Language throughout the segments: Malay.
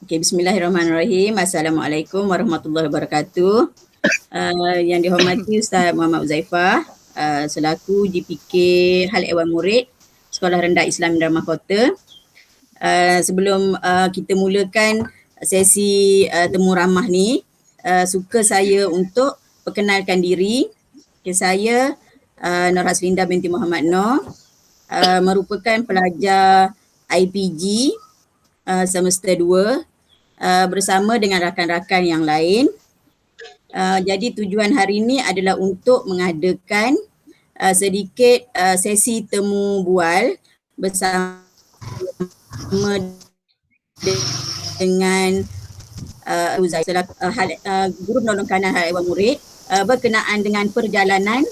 Okay, bismillahirrahmanirrahim. Assalamualaikum warahmatullahi wabarakatuh. Yang dihormati Ustaz Muhammad Uzaifah, selaku JPK Hal Ehwal Murid Sekolah Rendah Islam Drama Kota. Sebelum kita mulakan sesi temu ramah ni, suka saya untuk perkenalkan diri. Okay, saya Nur Haslinda binti Muhammad Nur, merupakan pelajar IPG semester 2 bersama dengan rakan-rakan yang lain. Jadi tujuan hari ini adalah untuk mengadakan sedikit sesi temu bual bersama dengan Guru Penolong Kanan Hal Ehwal Murid berkenaan dengan perjalanan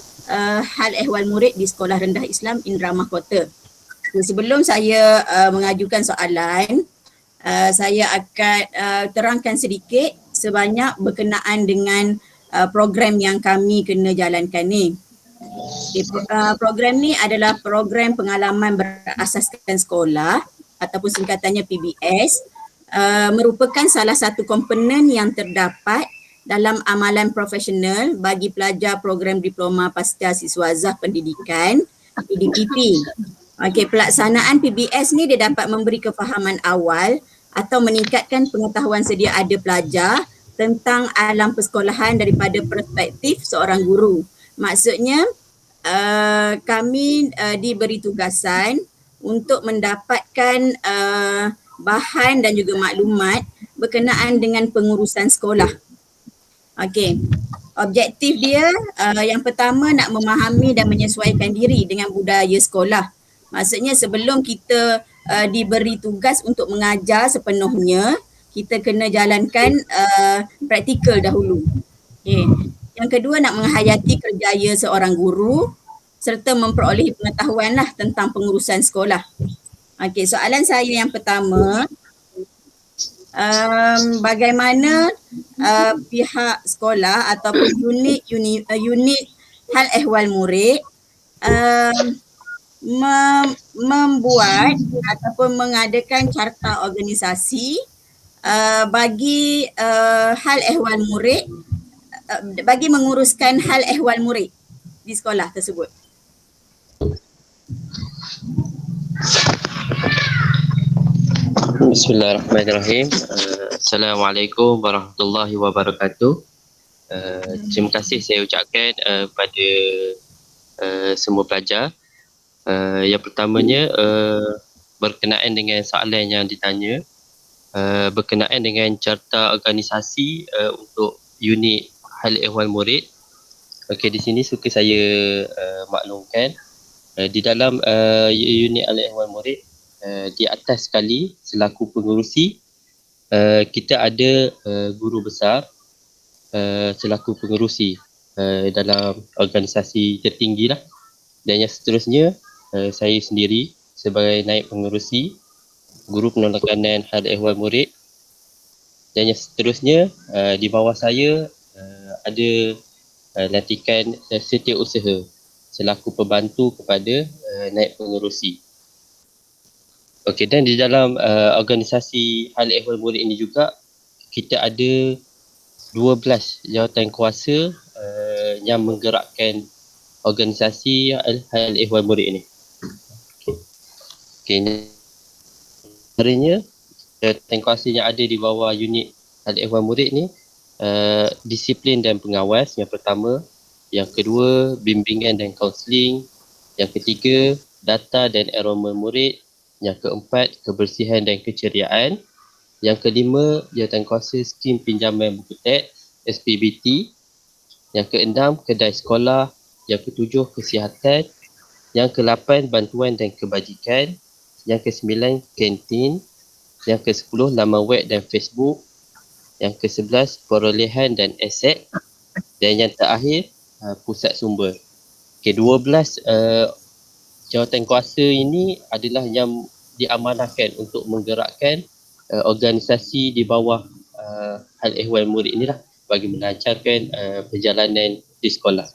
Hal Ehwal Murid di Sekolah Rendah Islam Indramayu Kota. Sebelum saya mengajukan soalan, saya akan terangkan sedikit sebanyak berkenaan dengan program yang kami kena jalankan ni. Program ni adalah program pengalaman berasaskan sekolah ataupun singkatannya PBS, merupakan salah satu komponen yang terdapat dalam amalan profesional bagi pelajar program Diploma Pasca Siswazah Pendidikan PDPP. Okey, pelaksanaan PBS ni dia dapat memberi kefahaman awal atau meningkatkan pengetahuan sedia ada pelajar tentang alam persekolahan daripada perspektif seorang guru. Maksudnya kami diberi tugasan untuk mendapatkan bahan dan juga maklumat berkenaan dengan pengurusan sekolah. Okey. Objektif dia yang pertama nak memahami dan menyesuaikan diri dengan budaya sekolah. Maksudnya sebelum kita diberi tugas untuk mengajar sepenuhnya, kita kena jalankan praktikal dahulu. Okay. Yang kedua, nak menghayati kerjaya seorang guru serta memperolehi pengetahuan lah tentang pengurusan sekolah. Okey, soalan saya yang pertama, bagaimana pihak sekolah ataupun unit Hal Ehwal Murid membuat ataupun mengadakan carta organisasi bagi hal ehwal murid, bagi menguruskan hal ehwal murid di sekolah tersebut. Bismillahirrahmanirrahim. Assalamualaikum warahmatullahi wabarakatuh. Terima kasih saya ucapkan pada semua pelajar. Yang pertamanya berkenaan dengan soalan yang ditanya, berkenaan dengan carta organisasi untuk unit Hal Ehwal Murid. Okey, di sini suka saya maklumkan di dalam unit Hal Ehwal Murid, di atas sekali selaku pengurusi kita ada guru besar selaku pengurusi dalam organisasi tertinggi lah. Dan yang seterusnya saya sendiri sebagai naib pengurusi Guru Penolong Kanan Hal Ehwal Murid. Dan yang seterusnya di bawah saya ada lantikan setiausaha selaku pembantu kepada naib pengurusi. Okey, dan di dalam organisasi Hal Ehwal Murid ini juga kita ada 12 jawatan kuasa yang menggerakkan organisasi Hal Ehwal Murid ini. Okey, antaranya jawatan kuasa yang ada di bawah unit Hal Ehwal Murid ni, disiplin dan pengawas yang pertama, yang kedua bimbingan dan kaunseling, yang ketiga data dan enrolment murid, yang keempat kebersihan dan keceriaan, yang kelima jawatan kuasa skim pinjaman buku teks SPBT, yang keenam kedai sekolah, yang ketujuh kesihatan, yang ke-8 bantuan dan kebajikan, yang ke-9 kantin, yang ke-10 laman web dan Facebook, yang ke-11 perolehan dan aset, dan yang terakhir pusat sumber. Okey, 12 jawatan kuasa ini adalah yang diamanahkan untuk menggerakkan organisasi di bawah Hal Ehwal Murid inilah bagi melancarkan perjalanan di sekolah.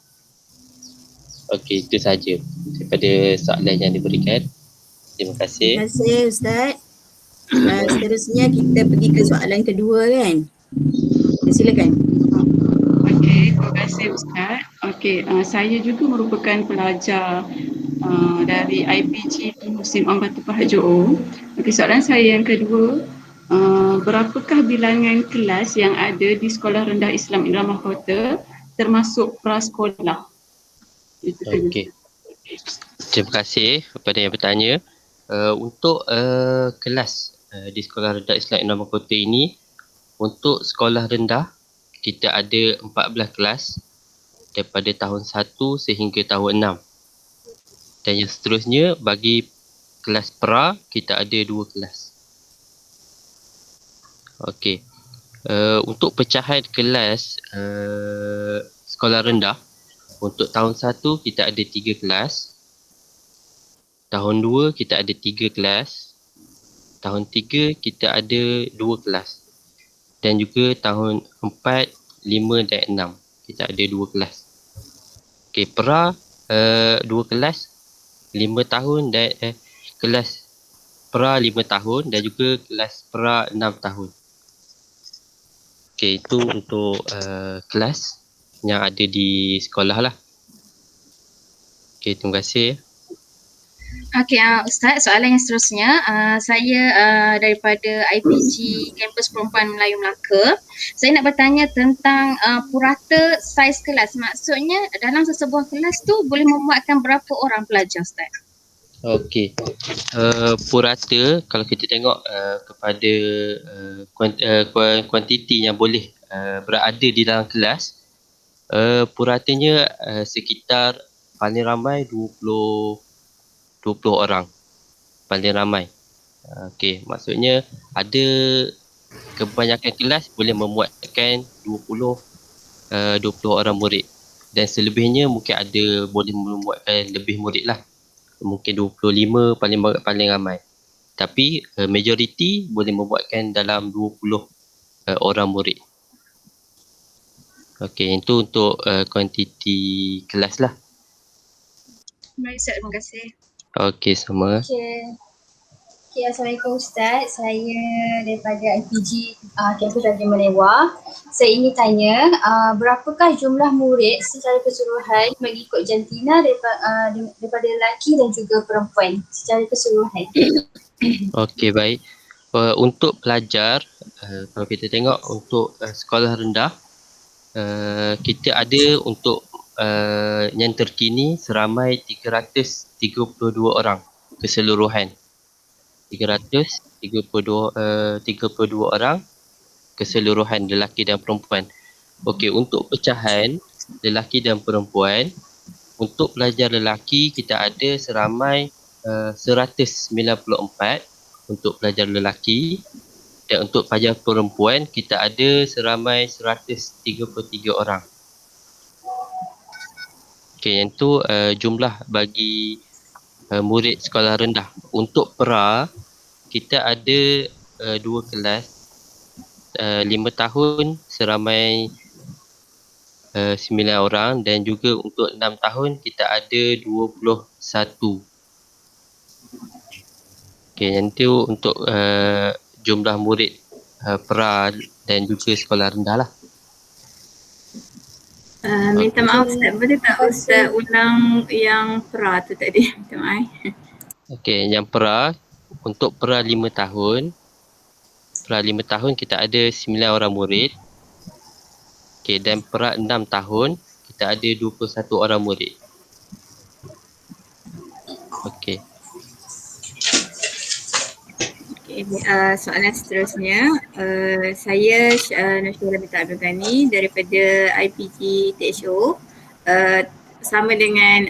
Okey, itu sahaja daripada soalan yang diberikan. Terima Terima kasih. kasih Ustaz. Seterusnya kita pergi ke soalan kedua kan. Silakan. Okey, terima kasih Ustaz. Okey, saya juga merupakan pelajar dari IPG Musim Batu Pahat Johor. Okey, soalan saya yang kedua, berapakah bilangan kelas yang ada di Sekolah Rendah Islam Irama Kota termasuk prasekolah? Itu saja. Okey. Terima kasih kepada yang bertanya. Untuk kelas di Sekolah Rendah Islam Irama Kota ini, untuk sekolah rendah kita ada 14 kelas daripada tahun 1 sehingga tahun 6. Dan yang seterusnya bagi kelas pra kita ada 2 kelas. Okey. Untuk pecahan kelas sekolah rendah, untuk tahun 1 kita ada 3 kelas. Tahun 2 kita ada 3 kelas. Tahun 3 kita ada 2 kelas. Dan juga tahun 4, 5 dan 6 kita ada 2 kelas. Okey, pra 2 kelas 5 tahun dan kelas pra 5 tahun dan juga kelas pra 6 tahun. Okey, itu untuk kelas yang ada di sekolah lah. Okey, terima kasih. Okey, Ustaz, soalan yang seterusnya, saya daripada IPG Kampus Perempuan Melayu Melaka. Saya nak bertanya tentang purata saiz kelas. Maksudnya dalam sesebuah kelas tu boleh memuatkan berapa orang pelajar, Ustaz? Okey. Purata kalau kita tengok kepada kuantiti yang boleh berada di dalam kelas, puratanya sekitar paling ramai 20 orang paling ramai. Okey, maksudnya ada kebanyakan kelas boleh memuatkan 20 orang murid, dan selebihnya mungkin ada boleh memuatkan lebih murid lah, mungkin 25 paling ramai, tapi majoriti boleh membuatkan dalam 20 orang murid. Okey, itu untuk kuantiti kelas lah. Baik, Ustaz, terima kasih. Okey, sama. Okay, Assalamualaikum Ustaz. Saya daripada IPG Kampus Raja Malewa. Saya ingin tanya, berapakah jumlah murid secara keseluruhan mengikut jantina daripada lelaki dan juga perempuan secara keseluruhan? Okey, baik. Untuk pelajar, kalau kita tengok untuk sekolah rendah, kita ada untuk yang terkini seramai 332 orang keseluruhan. 332 orang keseluruhan lelaki dan perempuan. Okey, untuk pecahan lelaki dan perempuan, untuk pelajar lelaki kita ada seramai 194 untuk pelajar lelaki, dan untuk pelajar perempuan kita ada seramai 133 orang. Okey, yang tu jumlah bagi murid sekolah rendah. Untuk pra kita ada 2 kelas 5 tahun seramai 9 orang, dan juga untuk 6 tahun kita ada 21. Okey, yang tu untuk jumlah murid pra dan juga sekolah rendah lah. Minta maaf Ustaz, boleh tak Ustaz ulang yang pra tu tadi? Minta maaf. Okey, yang pra, untuk pra 5 tahun, kita ada 9 orang murid. Okey, dan pra 6 tahun kita ada 21 orang murid. Okey. Soalan seterusnya, saya Nashura Binti Abdul Ghani daripada IPG THO, sama dengan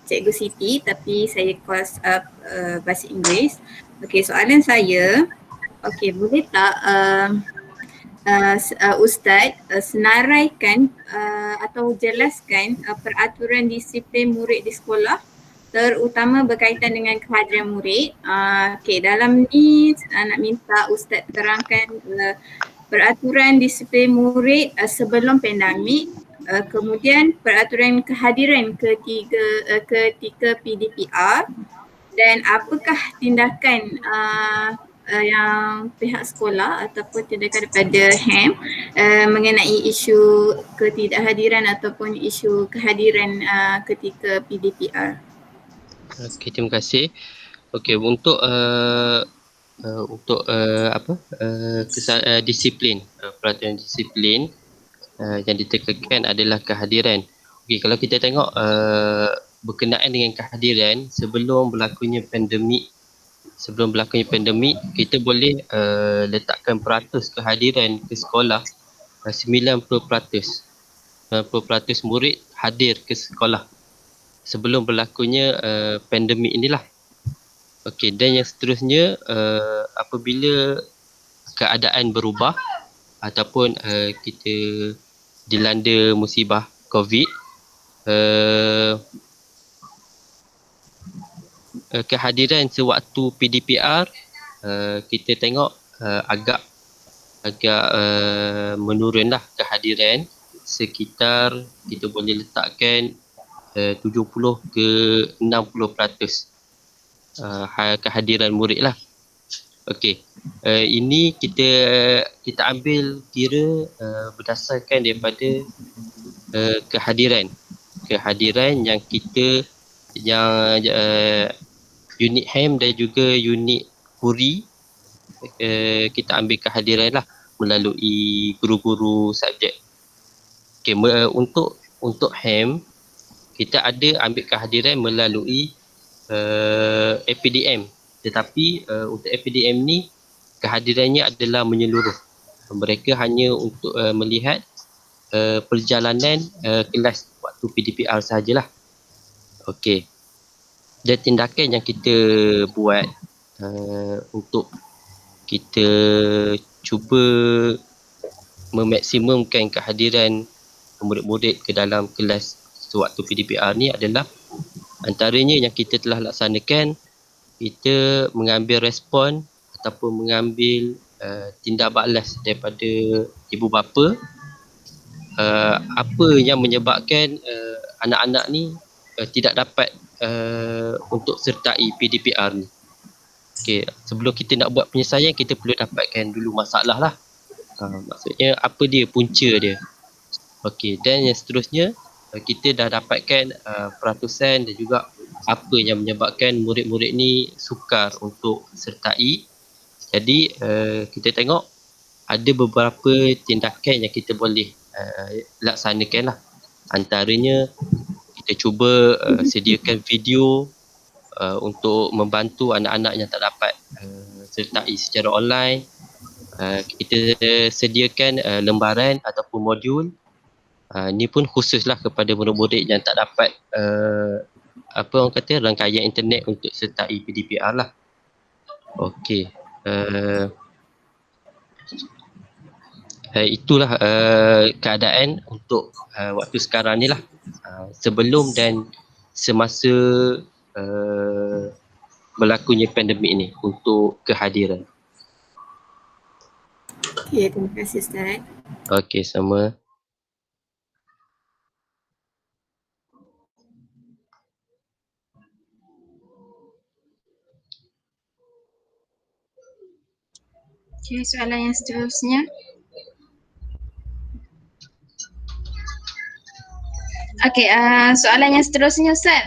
Cikgu Siti, tapi saya kos bahasa Inggeris. Okey, soalan saya, okey, boleh tak Ustaz senaraikan atau jelaskan peraturan disiplin murid di sekolah, terutama berkaitan dengan kehadiran murid. Okey, dalam ni nak minta Ustaz terangkan peraturan disiplin murid sebelum pandemik, kemudian peraturan kehadiran ketika PDPR, Dan apakah tindakan yang pihak sekolah ataupun tindakan daripada HAM mengenai isu ketidakhadiran ataupun isu kehadiran ketika PDPR? Okey, terima kasih. Okey, untuk disiplin, peraturan disiplin yang ditekankan adalah kehadiran. Okey, kalau kita tengok berkenaan dengan kehadiran sebelum berlakunya pandemik, kita boleh letakkan peratus kehadiran ke sekolah 90%. 90% murid hadir ke sekolah sebelum berlakunya pandemik inilah. Okey, dan yang seterusnya apabila keadaan berubah ataupun kita dilanda musibah COVID, kehadiran sewaktu PDPR kita tengok agak menurunlah kehadiran, sekitar kita boleh letakkan 70 ke 60% kehadiran murid lah. Okey, ini kita ambil kira berdasarkan daripada kehadiran yang kita unit HAM dan juga unit Puri kita ambil kehadiran lah melalui guru-guru subjek. Okey, untuk HAM kita ada ambil kehadiran melalui APDM, tetapi untuk APDM ni kehadirannya adalah menyeluruh. Mereka hanya untuk melihat perjalanan kelas waktu PDPR sahajalah. Okey. Dan tindakan yang kita buat untuk kita cuba memaksimumkan kehadiran murid-murid ke dalam kelas sewaktu PDPR ni adalah antaranya yang kita telah laksanakan, kita mengambil respon ataupun mengambil tindak balas daripada ibu bapa apa yang menyebabkan anak-anak ni tidak dapat untuk sertai PDPR ni. Okey, sebelum kita nak buat penyelesaian, kita perlu dapatkan dulu masalah lah. Maksudnya apa dia punca dia. Okey, dan yang seterusnya kita dah dapatkan peratusan dan juga apa yang menyebabkan murid-murid ni sukar untuk sertai. Jadi kita tengok ada beberapa tindakan yang kita boleh laksanakan lah. Antaranya kita cuba sediakan video untuk membantu anak-anak yang tak dapat sertai secara online. Kita sediakan lembaran ataupun modul. Ini pun khususlah kepada murid-murid yang tak dapat rangkaian internet untuk sertai PDPR lah. Okey. Itulah keadaan untuk waktu sekarang ni lah. Sebelum dan semasa berlakunya pandemik ni untuk kehadiran. Okey, terima kasih Ustaz. Okey, sama. Okay, soalan yang seterusnya. Okay, soalan yang seterusnya Ustaz.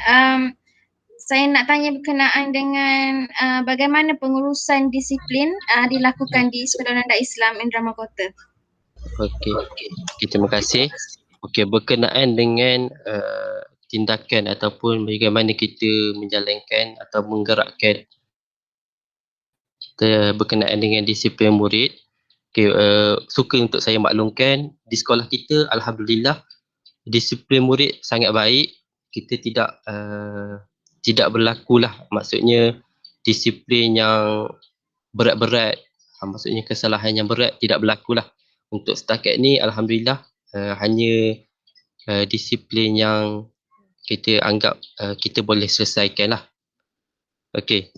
Saya nak tanya berkenaan dengan bagaimana pengurusan disiplin dilakukan di Sekolah Rendah Islam Indrama Kota. Okey, terima kasih. Okey, berkenaan dengan tindakan ataupun bagaimana kita menjalankan atau menggerakkan berkenaan dengan disiplin murid. Okey, suka untuk saya maklumkan di sekolah kita alhamdulillah disiplin murid sangat baik. Kita tidak berlakulah, maksudnya disiplin yang berat-berat, maksudnya kesalahan yang berat tidak berlakulah. Untuk setakat ni alhamdulillah hanya disiplin yang kita anggap kita boleh selesaikan lah. Okey,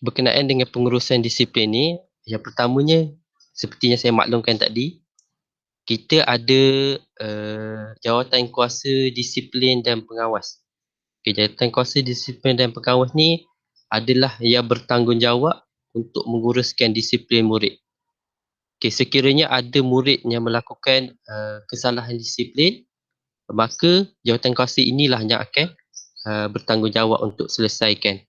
berkenaan dengan pengurusan disiplin ni, yang pertamanya seperti yang saya maklumkan tadi, kita ada jawatan kuasa disiplin dan pengawas. Okay, Jawatankuasa Disiplin dan Pengawas ni adalah yang bertanggungjawab untuk menguruskan disiplin murid. Okay, sekiranya ada murid yang melakukan kesalahan disiplin, maka jawatankuasa inilah yang akan bertanggungjawab untuk selesaikan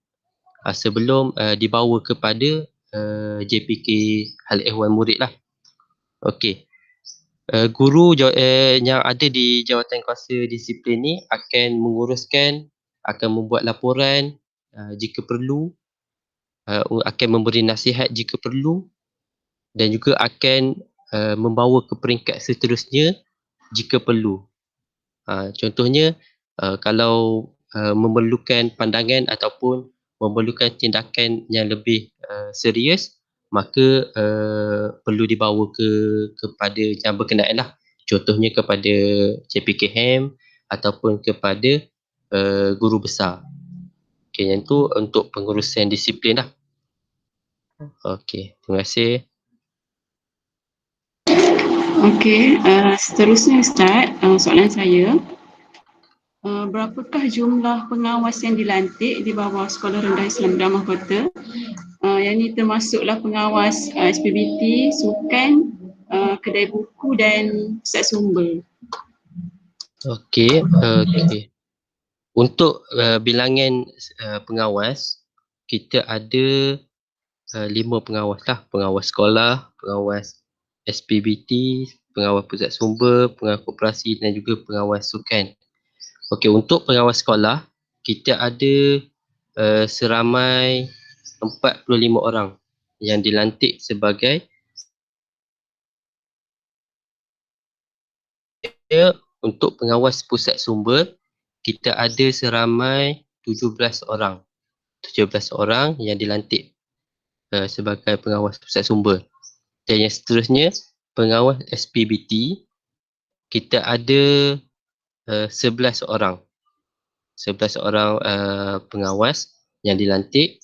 sebelum dibawa kepada JPK Hal Ehwal Murid lah. Okey. Guru yang ada di Jawatankuasa Disiplin ni akan menguruskan, akan membuat laporan jika perlu, akan memberi nasihat jika perlu, dan juga akan membawa ke peringkat seterusnya jika perlu. Contohnya kalau memerlukan pandangan ataupun memerlukan tindakan yang lebih serius, maka perlu dibawa kepada yang berkenaan lah. Contohnya kepada JPK HAM ataupun kepada guru besar. Okay, yang tu untuk pengurusan disiplin lah. Okey, terima kasih. Okey, seterusnya Ustaz, soalan saya. Berapakah jumlah pengawas yang dilantik di bawah Sekolah Rendah Islam Irama Kota? Yang ini termasuklah pengawas SPBT, sukan, kedai buku dan pusat sumber. Okey, okey. Untuk bilangan pengawas, kita ada 5 pengawas lah. Pengawas sekolah, pengawas SPBT, pengawas pusat sumber, pengawas koperasi dan juga pengawas sukan. Okey, untuk pengawas sekolah, kita ada seramai 45 orang yang dilantik sebagai untuk pengawas pusat sumber, kita ada seramai 17 orang. 17 orang yang dilantik sebagai pengawas pusat sumber. Dan yang seterusnya, pengawas SPBT, kita ada 11 orang. 11 orang pengawas yang dilantik.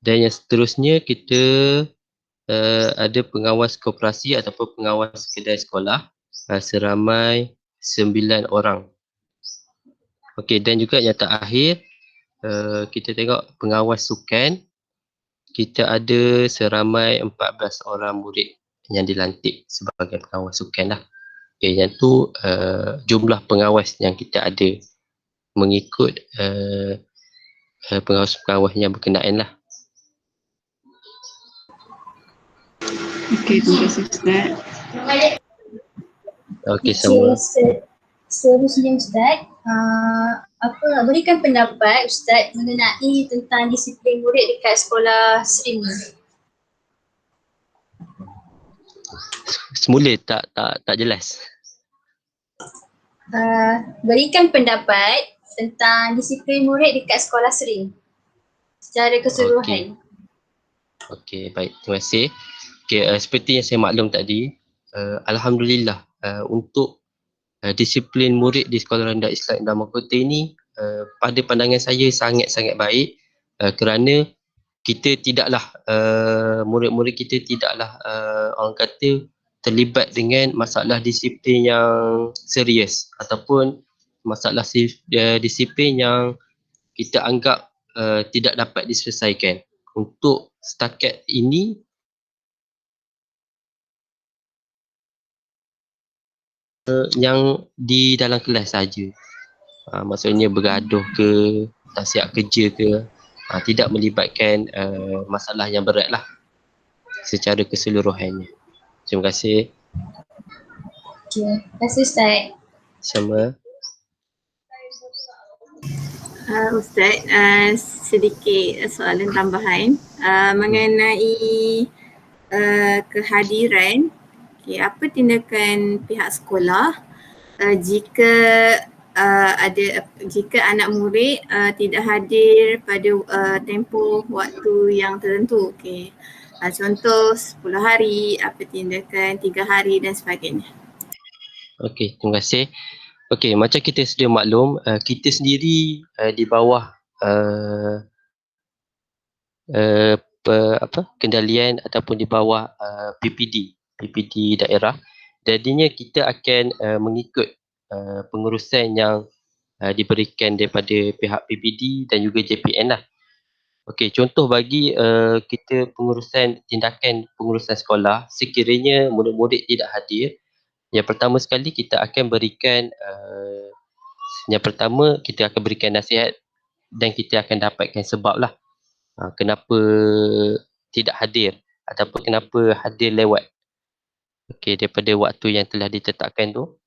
Dan yang seterusnya, kita ada pengawas koperasi ataupun pengawas kedai sekolah seramai 9 orang. Okey, dan juga yang terakhir, kita tengok pengawas sukan, kita ada seramai 14 orang murid yang dilantik sebagai pengawas sukan lah. Okay, yang tu jumlah pengawas yang kita ada mengikut pengawas-pengawas yang berkenaan lah. Okey, terima kasih Ustaz. Okey, sama. Seterusnya Ustaz, berikan pendapat Ustaz mengenai tentang disiplin murid dekat sekolah Sri ni. Semula tak jelas. Berikan pendapat tentang disiplin murid dekat sekolah Sri secara keseluruhan. Okey, baik. Terima kasih. Okey, seperti yang saya maklum tadi, alhamdulillah untuk disiplin murid di Sekolah Rendah Islam Irama Kota ini pada pandangan saya sangat-sangat baik kerana kita tidaklah murid-murid kita tidaklah orang kata terlibat dengan masalah disiplin yang serius ataupun masalah disiplin yang kita anggap tidak dapat diselesaikan. Untuk setakat ini yang di dalam kelas saja. Maksudnya bergaduh ke, tak siap kerja ke, tidak melibatkan masalah yang berat lah secara keseluruhannya. Terima kasih. Okay. Terima kasih Ustaz. Sama. Ustaz, sedikit soalan tambahan mengenai kehadiran. Okay, apa tindakan pihak sekolah jika jika anak murid tidak hadir pada tempoh waktu yang tertentu? Okay. Contoh 10 hari, apa tindakan 3 hari dan sebagainya. Okey, terima kasih. Okey, macam kita sedia maklum, kita sendiri di bawah kendalian ataupun di bawah PPD daerah. Jadinya kita akan mengikut pengurusan yang diberikan daripada pihak PBD dan juga JPN lah. Okey, contoh bagi kita tindakan pengurusan sekolah sekiranya murid-murid tidak hadir, yang pertama sekali kita akan berikan nasihat dan kita akan dapatkan sebab lah kenapa tidak hadir ataupun kenapa hadir lewat daripada waktu yang telah ditetapkan tu.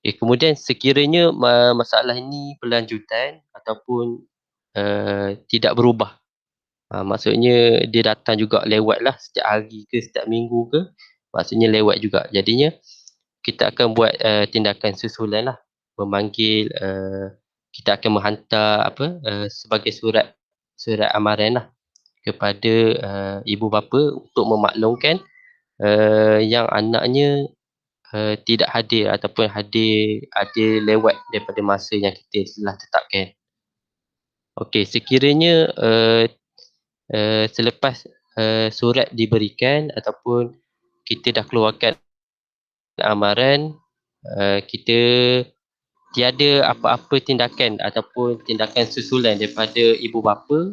Kemudian sekiranya masalah ini berlanjutan ataupun tidak berubah, maksudnya dia datang juga lewat lah setiap hari ke setiap minggu ke, maksudnya lewat juga. Jadinya kita akan buat tindakan susulan lah, memanggil, kita akan menghantar sebagai surat amaran lah kepada ibu bapa untuk memaklumkan yang anaknya tidak hadir ataupun hadir lewat daripada masa yang kita telah tetapkan. Okey, sekiranya selepas surat diberikan ataupun kita dah keluarkan amaran, kita tiada apa-apa tindakan ataupun tindakan susulan daripada ibu bapa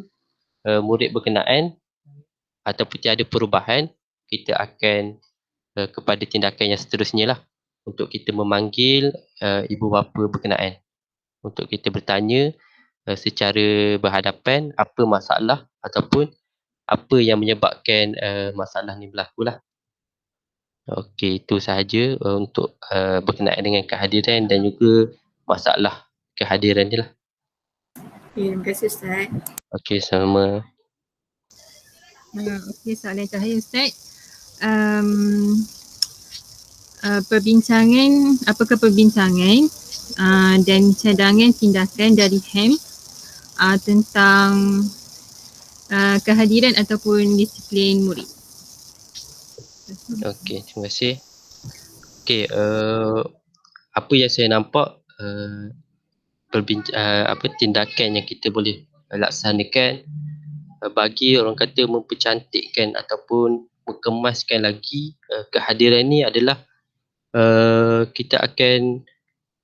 murid berkenaan ataupun tiada perubahan, kita akan kepada tindakan yang seterusnya lah, untuk kita memanggil ibu bapa berkenaan untuk kita bertanya secara berhadapan apa masalah ataupun apa yang menyebabkan masalah ni berlaku lah. Okey, itu sahaja untuk berkenaan dengan kehadiran dan juga masalah kehadiran ni lah. Okay, terima kasih Ustaz. Okey, sama. Okey, soalan terakhir Ustaz. Apakah perbincangan dan cadangan tindakan dari HEM tentang kehadiran ataupun disiplin murid? Okey, terima kasih. Okey, apa yang saya nampak tindakan yang kita boleh laksanakan bagi orang kata mempercantikkan ataupun mengemaskan lagi kehadiran ni adalah kita akan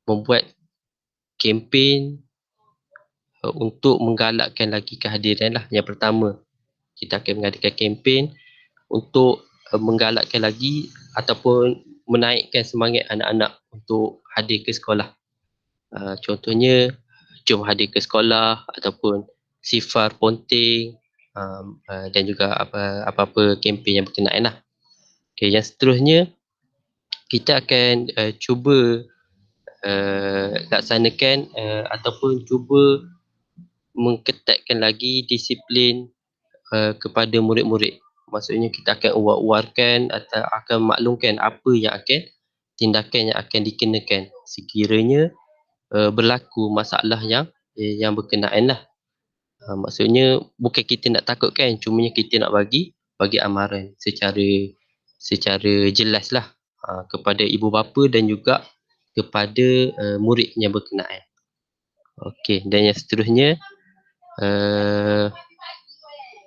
membuat kempen untuk menggalakkan lagi kehadiran lah. Yang pertama, kita akan mengadakan kempen untuk menggalakkan lagi ataupun menaikkan semangat anak-anak untuk hadir ke sekolah. Contohnya, jom hadir ke sekolah ataupun sifar ponting dan juga apa-apa kempen yang berkenaan lah. Okay, yang seterusnya, kita akan cuba laksanakan ataupun cuba mengetatkan lagi disiplin kepada murid-murid. Maksudnya kita akan war-warkan atau akan maklumkan apa yang akan tindakan yang akan dikenakan sekiranya berlaku masalah yang berkenaan lah. Maksudnya bukan kita nak takutkan, cumanya kita nak bagi amaran secara jelas lah kepada ibu bapa dan juga kepada murid yang berkenaan. Okey, dan yang seterusnya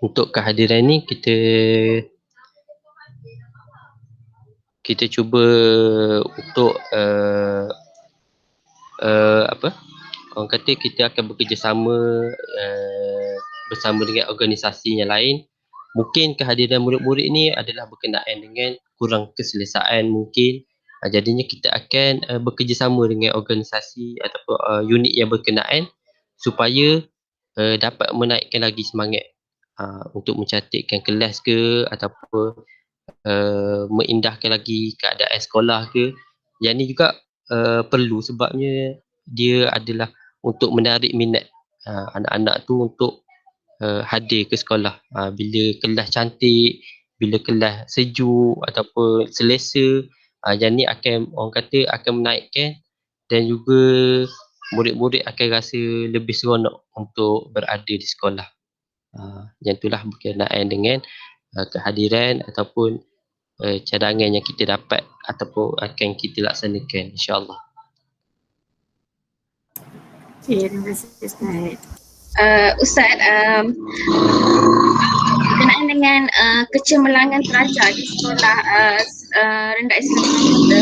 untuk kehadiran ni kita cuba untuk orang kata kita akan bekerjasama bersama dengan organisasi yang lain. Mungkin kehadiran murid-murid ni adalah berkenaan dengan kurang keselesaan mungkin. Jadinya kita akan bekerjasama dengan organisasi ataupun unit yang berkenaan supaya dapat menaikkan lagi semangat untuk mencantikkan kelas ke ataupun mengindahkan lagi keadaan sekolah ke. Yang ni juga perlu, sebabnya dia adalah untuk menarik minat anak-anak tu untuk hadir ke sekolah. Bila kelas cantik, bila kelas sejuk ataupun selesa, yang ni akan orang kata akan menaikkan dan juga murid-murid akan rasa lebih seronok untuk berada di sekolah. Yang itulah berkenaan dengan kehadiran ataupun cadangan yang kita dapat ataupun akan kita laksanakan, insya-Allah. Okay, terima kasih Ustaz. Ustaz, berkenaan dengan kecemerlangan pelajar di sekolah, Rendah Islam Kota,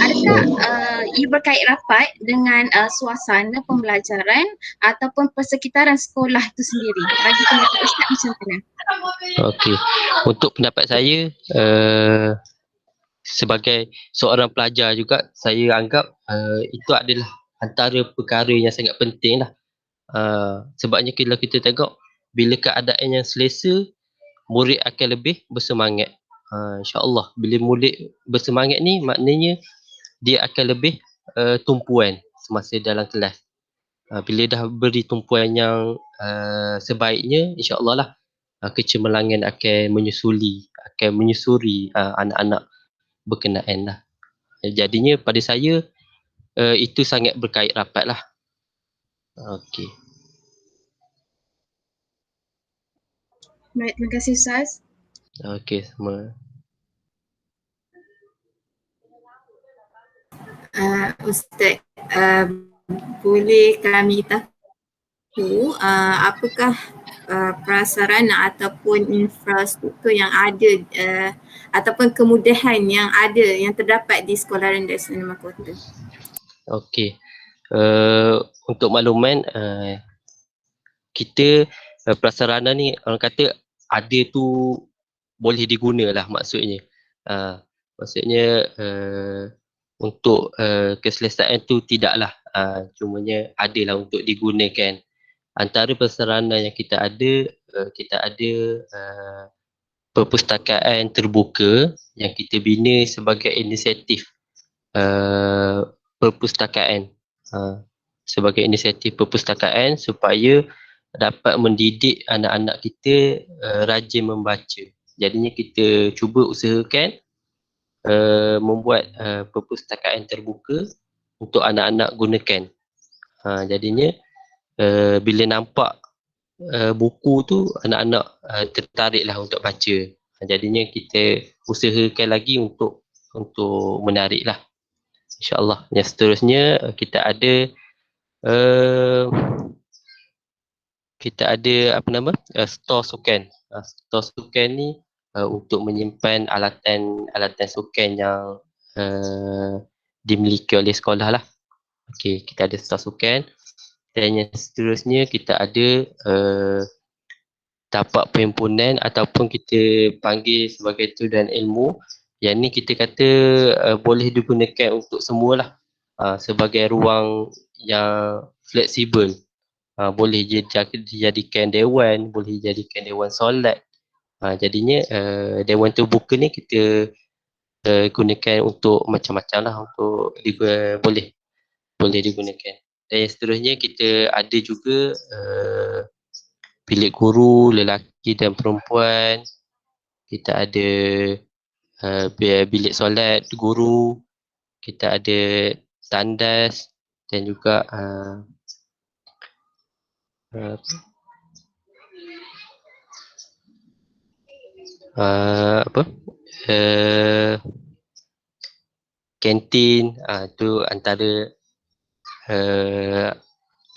adakah ia berkait rapat dengan suasana pembelajaran ataupun persekitaran sekolah itu sendiri? Bagi pendapat Ustaz macam mana? Okey. Untuk pendapat saya, sebagai seorang pelajar juga, saya anggap itu adalah antara perkara yang sangat penting lah. Sebabnya kalau kita tengok, bila keadaan yang selesa, murid akan lebih bersemangat. InsyaAllah, bila murid bersemangat ni, maknanya dia akan lebih tumpuan semasa dalam kelas. Bila dah beri tumpuan yang sebaiknya, insyaAllah lah kecemerlangan akan menyusuri anak-anak berkenaan lah. Jadinya pada saya itu sangat berkait rapat lah. Okey. Baik, terima kasih Ustaz. Okey, semua. Ustaz, boleh kami tahu apakah prasarana ataupun infrastruktur yang ada ataupun kemudahan yang ada yang terdapat di Sekolah Rendah Islam Dharma Kota? Okey. Untuk makluman, kita prasarana ni orang kata ada tu boleh digunalah maksudnya. Maksudnya untuk keselesaan tu tidaklah, cumanya adalah untuk digunakan. Antara prasarana yang kita ada perpustakaan terbuka yang kita bina sebagai inisiatif perpustakaan, sebagai inisiatif perpustakaan supaya dapat mendidik anak-anak kita rajin membaca. Jadinya kita cuba usahakan membuat perpustakaan terbuka untuk anak-anak gunakan. Jadinya bila nampak buku tu, anak-anak tertariklah untuk baca. Jadinya kita usahakan lagi untuk menariklah. InsyaAllah. Yang seterusnya kita ada store sukan. Store sukan ni untuk menyimpan alatan sukan yang dimiliki oleh sekolah lah. Okey, kita ada store sukan. Dan yang seterusnya kita ada tapak perhimpunan ataupun kita panggil sebagai tudan ilmu. Yang ni kita kata boleh digunakan untuk semualah, sebagai ruang yang fleksibel. Boleh dijadikan dewan, boleh dijadikan dewan solat. Jadinya dewan terbuka ni kita gunakan untuk macam-macam lah, untuk boleh digunakan. Dan yang seterusnya kita ada juga bilik guru lelaki dan perempuan. Kita ada bilik solat guru. Kita ada tandas dan juga kantin. Tu antara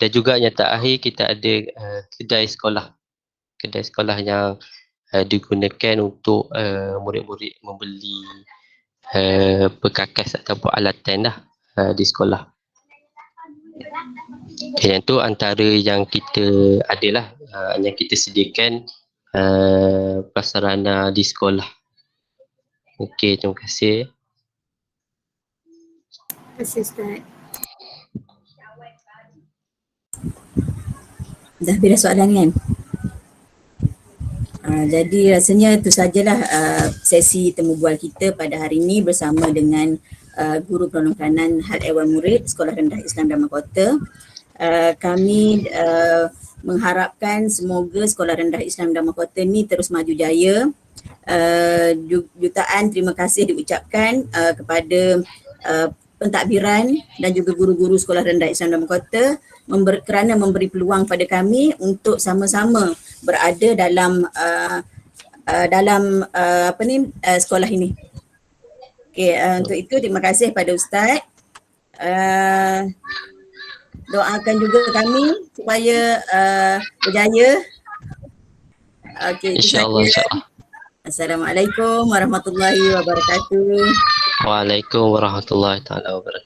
dan juga yang terakhir kita ada kedai sekolah yang digunakan untuk murid-murid membeli perkakas ataupun alatan lah di sekolah. Yang tu antara yang kita adalah yang kita sediakan prasarana di sekolah. Okey, terima kasih. Terima kasih Ustaz. Dah beres soalan kan? Jadi rasanya itu sajalah sesi temu bual kita pada hari ini bersama dengan Guru Penolong Hal Ehwal Murid Sekolah Rendah Islam Dharma Kota. Kami mengharapkan semoga Sekolah Rendah Islam Dharma Kota ni terus maju jaya. Jutaan terima kasih diucapkan kepada pentadbiran dan juga guru-guru Sekolah Rendah Islam Dharma Kota kerana memberi peluang pada kami untuk sama-sama berada dalam sekolah ini. Okey, untuk itu terima kasih pada Ustaz. Doakan juga kami supaya berjaya. Okey, InsyaAllah, insyaAllah. Assalamualaikum warahmatullahi wabarakatuh. Waalaikumsalam warahmatullahi taala wabarakatuh.